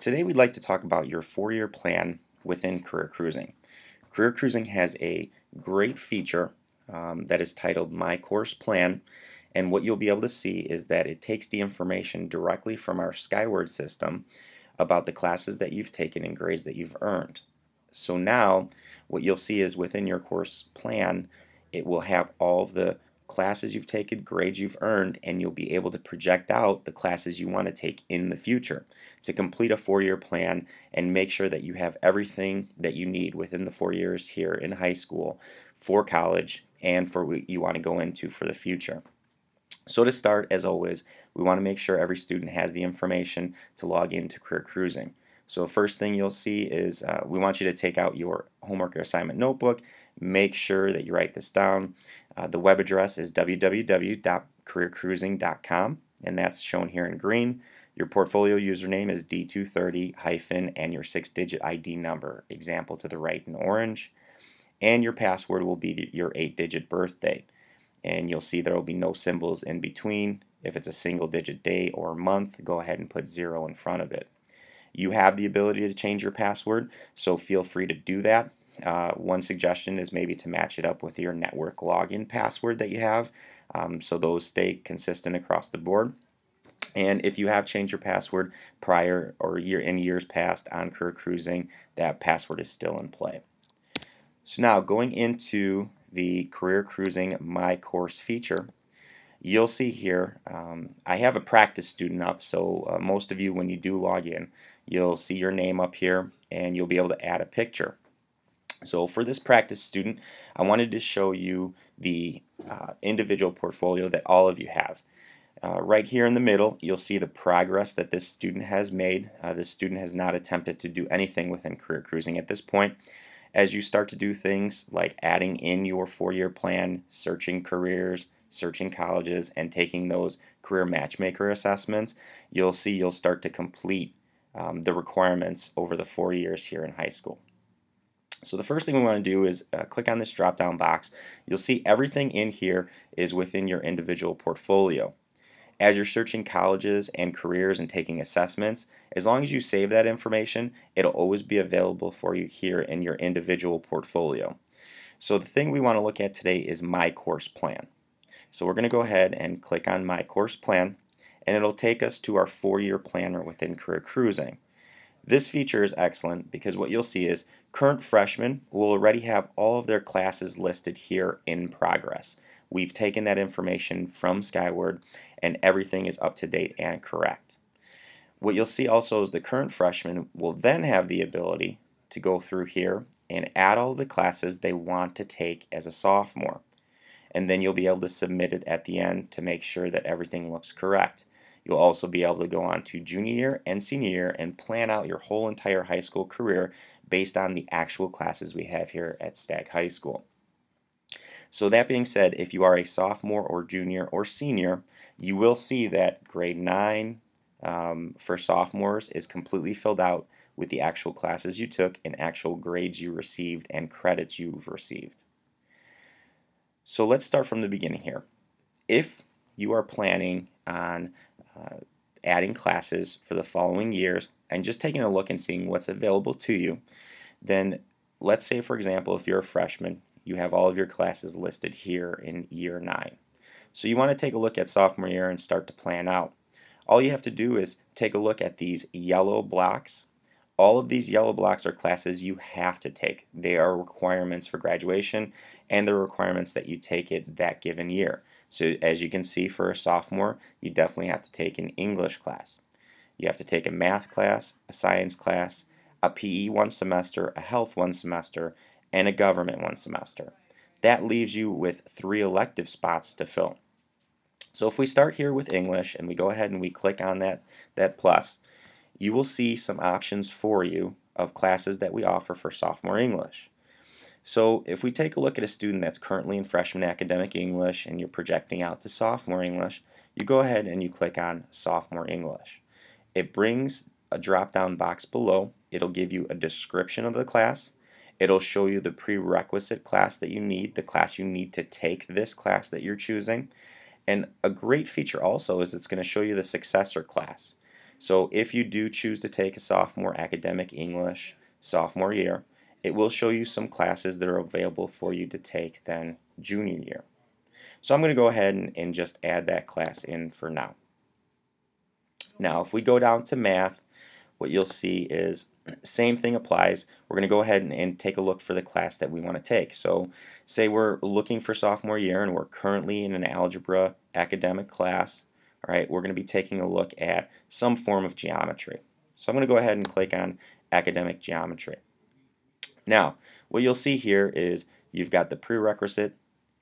Today we'd like to talk about your four-year plan within Career Cruising. Career Cruising has a great feature that is titled My Course Plan, and what you'll be able to see is that it takes the information directly from our Skyward system about the classes that you've taken and grades that you've earned. So now what you'll see is within your course plan, it will have all of the classes you've taken, grades you've earned, and you'll be able to project out the classes you want to take in the future to complete a four-year plan and make sure that you have everything that you need within the 4 years here in high school for college and for what you want to go into for the future. So to start, as always, we want to make sure every student has the information to log into Career Cruising. So first thing you'll see is we want you to take out your homework or assignment notebook. Make sure that you write this down. The web address is www.careercruising.com, and that's shown here in green. Your portfolio username is D230- and your 6-digit ID number, example to the right in orange. And your password will be your 8-digit birth date. And you'll see there will be no symbols in between. If it's a single-digit day or month, go ahead and put 0 in front of it. You have the ability to change your password, so feel free to do that. One suggestion is maybe to match it up with your network login password that you have, so those stay consistent across the board. And if you have changed your password prior or in years past on Career Cruising, that password is still in play. So now going into the Career Cruising My Course feature, you'll see here I have a practice student up, so most of you, when you do log in, you'll see your name up here and you'll be able to add a picture. So for this practice student, I wanted to show you the individual portfolio that all of you have. Right here in the middle, you'll see the progress that this student has made. This student has not attempted to do anything within Career Cruising at this point. As you start to do things like adding in your four-year plan, searching careers, searching colleges, and taking those career matchmaker assessments, you'll see you'll start to complete the requirements over the 4 years here in high school. So the first thing we want to do is click on this drop-down box. You'll see everything in here is within your individual portfolio. As you're searching colleges and careers and taking assessments, as long as you save that information, it'll always be available for you here in your individual portfolio. So the thing we want to look at today is My Course Plan. So we're going to go ahead and click on My Course Plan, and it'll take us to our 4-year planner within Career Cruising. This feature is excellent because what you'll see is current freshmen will already have all of their classes listed here in progress. We've taken that information from Skyward and everything is up to date and correct. What you'll see also is the current freshmen will then have the ability to go through here and add all the classes they want to take as a sophomore. And then you'll be able to submit it at the end to make sure that everything looks correct. You'll also be able to go on to junior year and senior year and plan out your whole entire high school career based on the actual classes we have here at Stagg High School. So that being said, if you are a sophomore or junior or senior, you will see that grade 9 for sophomores is completely filled out with the actual classes you took and actual grades you received and credits you've received. So let's start from the beginning here. If you are planning on adding classes for the following years and just taking a look and seeing what's available to you, then let's say, for example, if you're a freshman, you have all of your classes listed here in year 9. So you want to take a look at sophomore year and start to plan out. All you have to do is take a look at these yellow blocks. All of these yellow blocks are classes you have to take. They are requirements for graduation and they're requirements that you take it that given year. So as you can see, for a sophomore, you definitely have to take an English class. You have to take a math class, a science class, a PE one semester, a health one semester, and a government one semester. That leaves you with 3 elective spots to fill. So if we start here with English and we go ahead and we click on that plus, you will see some options for you of classes that we offer for sophomore English. So if we take a look at a student that's currently in freshman academic English and you're projecting out to sophomore English, you go ahead and you click on sophomore English. It brings a drop-down box below. It'll give you a description of the class. It'll show you the prerequisite class that you need, the class you need to take this class that you're choosing. And a great feature also is it's going to show you the successor class. So if you do choose to take a sophomore academic English sophomore year, it will show you some classes that are available for you to take then junior year. So I'm going to go ahead and just add that class in for now. Now if we go down to math, what you'll see is same thing applies. We're going to go ahead and take a look for the class that we want to take. So say we're looking for sophomore year and we're currently in an algebra academic class. All right, we're going to be taking a look at some form of geometry. So I'm going to go ahead and click on academic geometry. Now what you'll see here is you've got the prerequisite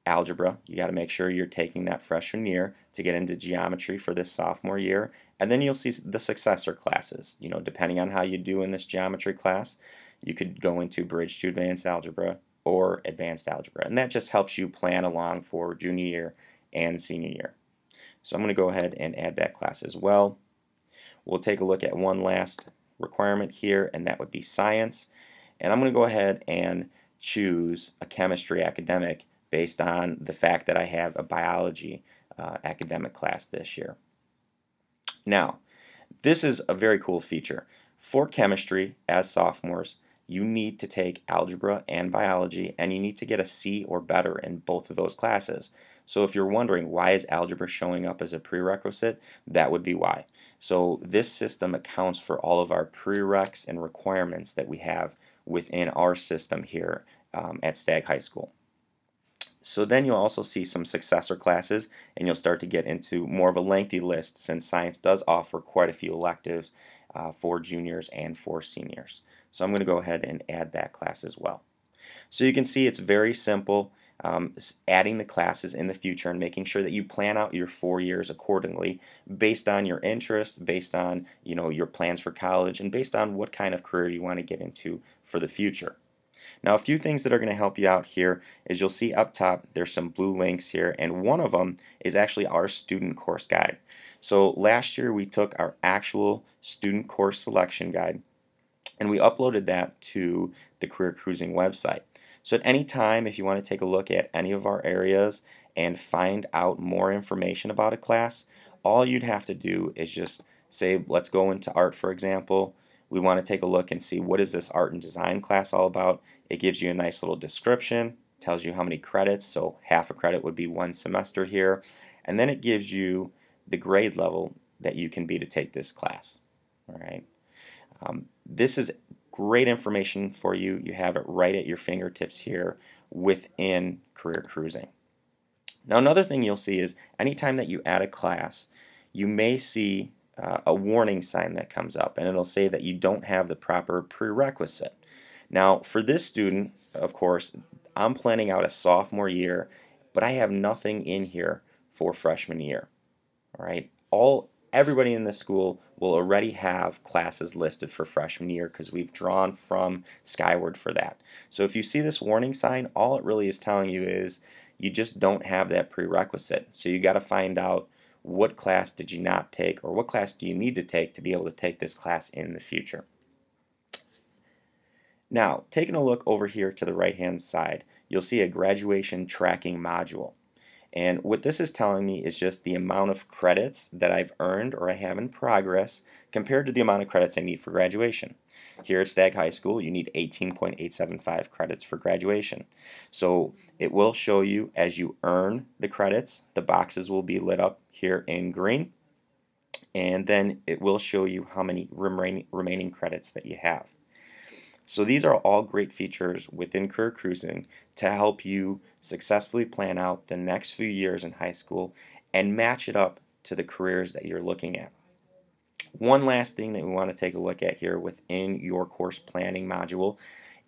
algebra. You got to make sure you're taking that freshman year to get into geometry for this sophomore year, and then you'll see the successor classes. You know, depending on how you do in this geometry class, you could go into bridge to advanced algebra or advanced algebra, and that just helps you plan along for junior year and senior year. So I'm going to go ahead and add that class as well. We'll take a look at one last requirement here, and that would be science, and I'm going to go ahead and choose a chemistry academic based on the fact that I have a biology academic class this year. Now, this is a very cool feature. For chemistry, as sophomores, you need to take algebra and biology, and you need to get a C or better in both of those classes. So if you're wondering why is algebra showing up as a prerequisite, that would be why. So this system accounts for all of our prereqs and requirements that we have within our system here at Stagg High School. So then you'll also see some successor classes, and you'll start to get into more of a lengthy list since science does offer quite a few electives for juniors and for seniors. So I'm going to go ahead and add that class as well. So you can see it's very simple, adding the classes in the future and making sure that you plan out your 4 years accordingly based on your interests, based on your plans for college, and based on what kind of career you want to get into for the future. Now a few things that are going to help you out here is you'll see up top there's some blue links here, and one of them is actually our student course guide. So last year we took our actual student course selection guide and we uploaded that to the Career Cruising website. So at any time if you want to take a look at any of our areas and find out more information about a class, all you'd have to do is just say, let's go into art for example. We want to take a look and see what is this art and design class all about. It gives you a nice little description, tells you how many credits, so half a credit would be 1 semester here, and then it gives you the grade level that you can be to take this class. All right. This is great information for you. You have it right at your fingertips here within Career Cruising. Now another thing you'll see is anytime that you add a class, you may see a warning sign that comes up, and it'll say that you don't have the proper prerequisite. Now for this student, of course, I'm planning out a sophomore year, but I have nothing in here for freshman year. All right, everybody in this school will already have classes listed for freshman year because we've drawn from Skyward for that. So if you see this warning sign, all it really is telling you is you just don't have that prerequisite. So you got to find out what class did you not take, or what class do you need to take to be able to take this class in the future. Now, taking a look over here to the right hand side, you'll see a graduation tracking module. And what this is telling me is just the amount of credits that I've earned or I have in progress compared to the amount of credits I need for graduation. Here at Stagg High School, you need 18.875 credits for graduation. So it will show you as you earn the credits, the boxes will be lit up here in green, and then it will show you how many remaining credits that you have. So these are all great features within Career Cruising to help you successfully plan out the next few years in high school and match it up to the careers that you're looking at. One last thing that we want to take a look at here within your course planning module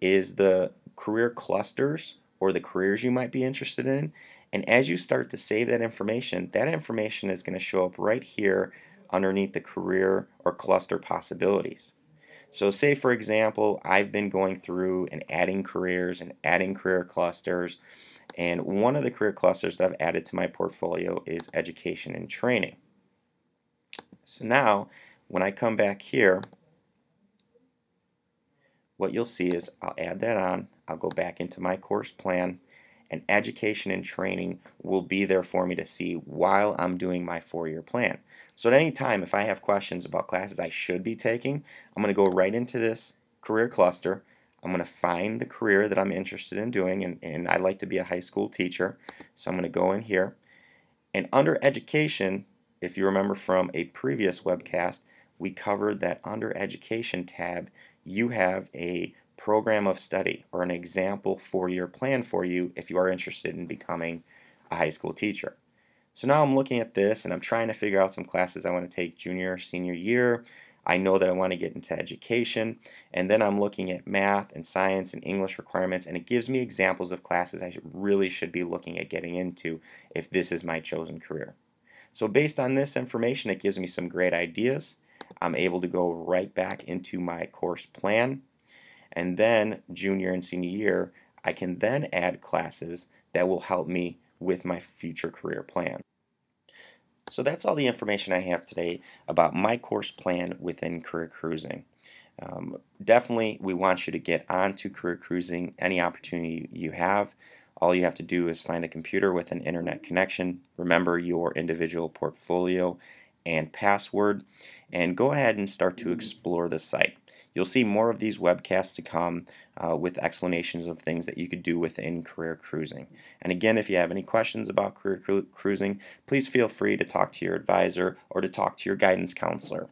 is the career clusters, or the careers you might be interested in. And as you start to save that information is going to show up right here underneath the career or cluster possibilities. So say for example, I've been going through and adding careers and adding career clusters, and one of the career clusters that I've added to my portfolio is education and training. So now when I come back here, what you'll see is I'll add that on, I'll go back into my course plan, and education and training will be there for me to see while I'm doing my 4-year plan. So at any time, if I have questions about classes I should be taking, I'm going to go right into this career cluster. I'm going to find the career that I'm interested in doing, and I'd like to be a high school teacher. So I'm going to go in here, and under education, if you remember from a previous webcast, we covered that under education tab, you have a program of study or an example 4-year plan for you if you are interested in becoming a high school teacher. So now I'm looking at this and I'm trying to figure out some classes I want to take junior or senior year. I know that I want to get into education, and then I'm looking at math and science and English requirements, and it gives me examples of classes I really should be looking at getting into if this is my chosen career. So based on this information, it gives me some great ideas. I'm able to go right back into my course plan, and then junior and senior year, I can then add classes that will help me with my future career plan. So that's all the information I have today about my course plan within Career Cruising. Definitely, we want you to get onto Career Cruising any opportunity you have. All you have to do is find a computer with an internet connection, remember your individual portfolio and password, and go ahead and start to explore the site. You'll see more of these webcasts to come with explanations of things that you could do within Career Cruising. And again, if you have any questions about Career Cruising, please feel free to talk to your advisor or to talk to your guidance counselor.